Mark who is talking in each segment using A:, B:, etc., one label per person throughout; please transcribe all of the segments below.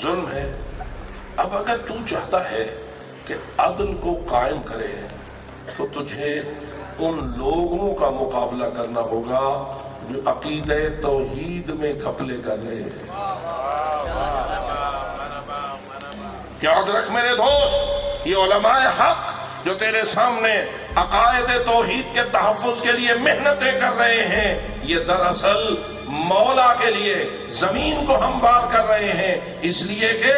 A: ظلم ہے۔ اب اگر تو چاہتا ہے کہ عدل کو قائم کرے تو تجھے ان لوگوں کا مقابلہ کرنا ہوگا جو عقیدہ توحید میں گھپلے کر رہے ہیں۔ یاد رکھ میرے دوست، یہ علماء حق جو تیرے سامنے عقائد توحید کے تحفظ کے لیے محنتیں کر رہے ہیں، یہ دراصل مولا کے لیے زمین کو ہموار کر رہے ہیں، اس لیے کہ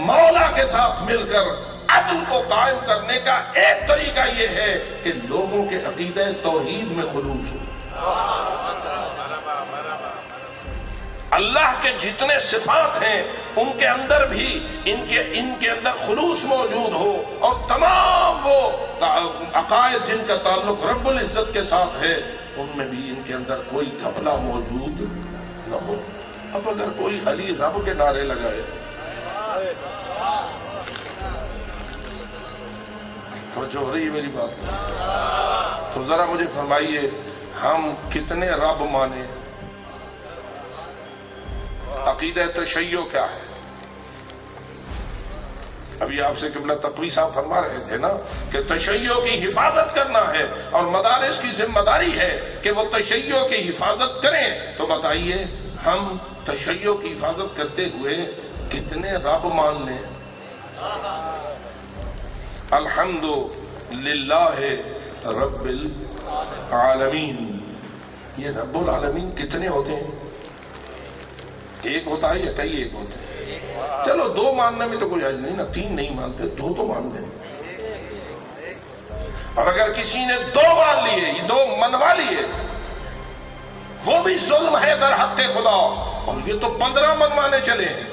A: مولا کے ساتھ مل کر عدل کو قائم کرنے کا ایک طریقہ یہ ہے کہ لوگوں کے عقیدہ توحید میں خلوص ہو۔ اللہ کے جتنے صفات ہیں ان کے اندر بھی ان کے اندر خلوص موجود ہو، اور تمام وہ عقائد جن کا تعلق رب العزت کے ساتھ ہے ان میں بھی ان کے اندر کوئی گھپلا موجود نہ ہو۔ اب اگر کوئی علی رب کے نعرے لگائے توجہ ہو رہی ہے میری بات؟ تو ذرا مجھے فرمائیے ہم کتنے رب مانے؟ عقیدہ تشیع کیا ہے؟ ابھی آپ سے قبلہ تقوی صاحب فرما رہے تھے نا کہ تشیع کی حفاظت کرنا ہے اور مدارس کی ذمہ داری ہے کہ وہ تشیع کی حفاظت کریں۔ تو بتائیے ہم تشیع کی حفاظت کرتے ہوئے کتنے رب مان لیں؟ الحمد للہ رب العالمین، یہ رب العالمین کتنے ہوتے ہیں؟ ایک ہوتا ہے یا کئی ایک ہوتے ہیں؟ چلو دو ماننے میں تو کوئی حرج نہیں نا، تین نہیں مانتے، دو تو مان لیں۔ اور اگر کسی نے دو مان لیے، دو منوا لیے، وہ بھی ظلم ہے در حق خدا، اور یہ تو 15 منوانے چلے ہیں۔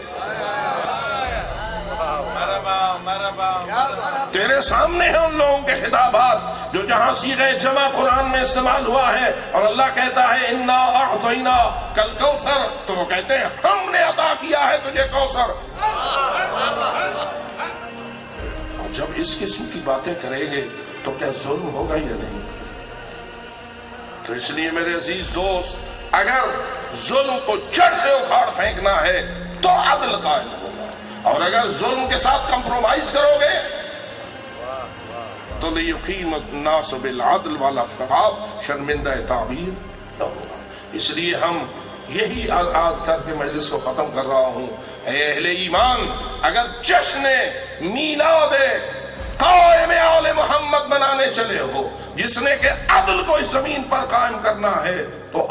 A: تیرے سامنے ہیں ان لوگوں کے خطابات جو جہاں صیغہ جمع قرآن میں استعمال ہوا ہے اور اللہ کہتا ہے انا اعطینا کل کوثر، تو وہ کہتے ہیں ہم نے عطا کیا ہے تجھے کوثر۔ اور جب اس قسم کی باتیں کریں گے تو کیا ظلم ہوگا یا نہیں؟ تو اس لیے میرے عزیز دوست، اگر ظلم کو جڑ سے اکھاڑ پھینکنا ہے تو عدل قائم ہوگا، اور اگر ظلم کے ساتھ کمپرومائز کرو گے تو لِيُقِيمَ النَّاسُ بِالْعَدْلِ والا خطاب شرمندہ تعبیر نہ ہوگا۔ اس لیے ہم یہی آج کر کے مجلس کو ختم کر رہا ہوں، اے اہل ایمان، اگر جشن میلاد قائم آل محمد منانے چلے ہو جس نے کہ عدل کو اس زمین پر قائم کرنا ہے، تو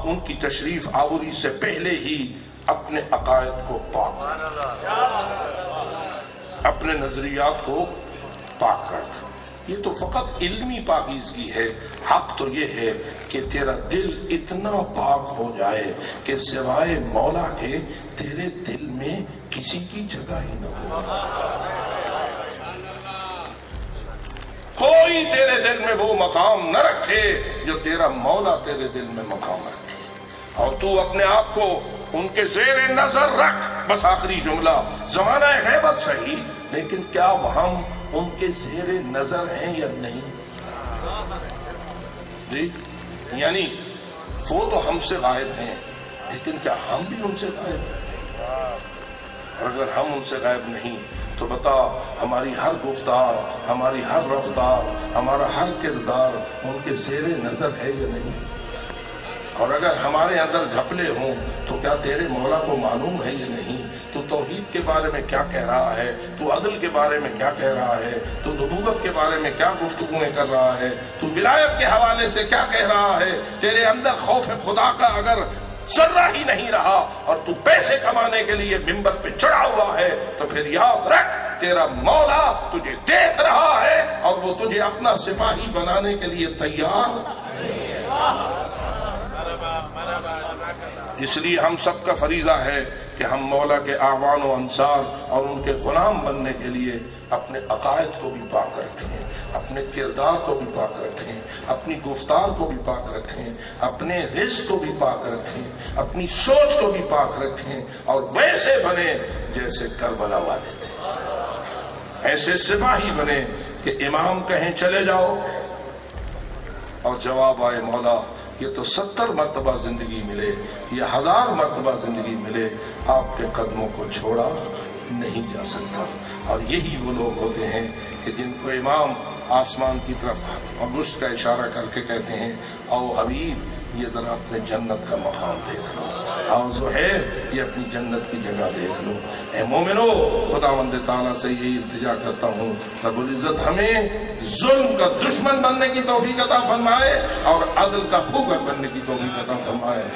A: ان کی تشریف آوری سے پہلے ہی اپنے عقائد کو پاک رکھ، اپنے نظریات کو پاک رکھ۔ یہ تو فقط علمی پاکیزگی ہے، حق تو یہ ہے کہ تیرا دل اتنا پاک ہو جائے کہ سوائے مولا کے تیرے دل میں کسی کی جگہ ہی نہ ہو، کوئی تیرے دل میں وہ مقام نہ رکھے جو تیرا مولا تیرے دل میں مقام رکھے، اور تو اپنے آپ کو ان کے زیر نظر رکھ۔ بس آخری جملہ، زمانہ غیبت صحیح، لیکن کیا ہم ان کے زیر نظر ہیں یا نہیں؟ جی یعنی وہ تو ہم سے غائب ہیں، لیکن کیا ہم بھی ان سے غائب ہیں؟ اور اگر ہم ان سے غائب نہیں تو بتا ہماری ہر گفتار، ہماری ہر رفتار، ہمارا ہر کردار ان کے زیر نظر ہے یا نہیں؟ اور اگر ہمارے اندر گھپلے ہوں تو کیا تیرے مولا کو معلوم ہے یا نہیں؟ تو توحید کے بارے میں کیا کہہ رہا ہے؟ تو عدل کے بارے میں کیا کہہ رہا ہے؟ تو نبوت کے بارے میں کیا گفتگویں کر رہا ہے؟ تو ولایت کے حوالے سے کیا کہہ رہا ہے؟ تیرے اندر خوف خدا کا اگر ذرہ ہی نہیں رہا اور تو پیسے کمانے کے لیے منبر پہ چڑھا ہوا ہے تو پھر یاد رکھ تیرا مولا تجھے دیکھ رہا ہے اور وہ تجھے اپنا سپاہی بنانے کے لیے تیار۔ اس لیے ہم سب کا فریضہ ہے کہ ہم مولا کے اعوان و انصار اور ان کے غلام بننے کے لیے اپنے عقائد کو بھی پاک رکھیں، اپنے کردار کو بھی پاک رکھیں، اپنی گفتار کو بھی پاک رکھیں، اپنے رزق کو بھی پاک رکھیں، اپنی سوچ کو بھی پاک رکھیں، اور ویسے بنے جیسے کربلا والے تھے، ایسے سپاہی بنے کہ امام کہیں چلے جاؤ اور جواب آئے مولا یہ تو 70 مرتبہ زندگی ملے یا 1000 مرتبہ زندگی ملے، آپ کے قدموں کو چھوڑا نہیں جا سکتا۔ اور یہی وہ لوگ ہوتے ہیں کہ جن کو امام آسمان کی طرف انگشت کا اشارہ کر کے کہتے ہیں او حبیب یہ ذرا اپنے جنت کا مقام دیکھ لو، او زہیر یہ اپنی جنت کی جگہ دیکھ لو۔ اے مومنو، خداوند تعالیٰ سے یہی التجا کرتا ہوں رب العزت ہمیں ظلم کا دشمن بننے کی توفیق عطا فرمائے اور عدل کا خوگر بننے کی توفیق عطا فرمائے۔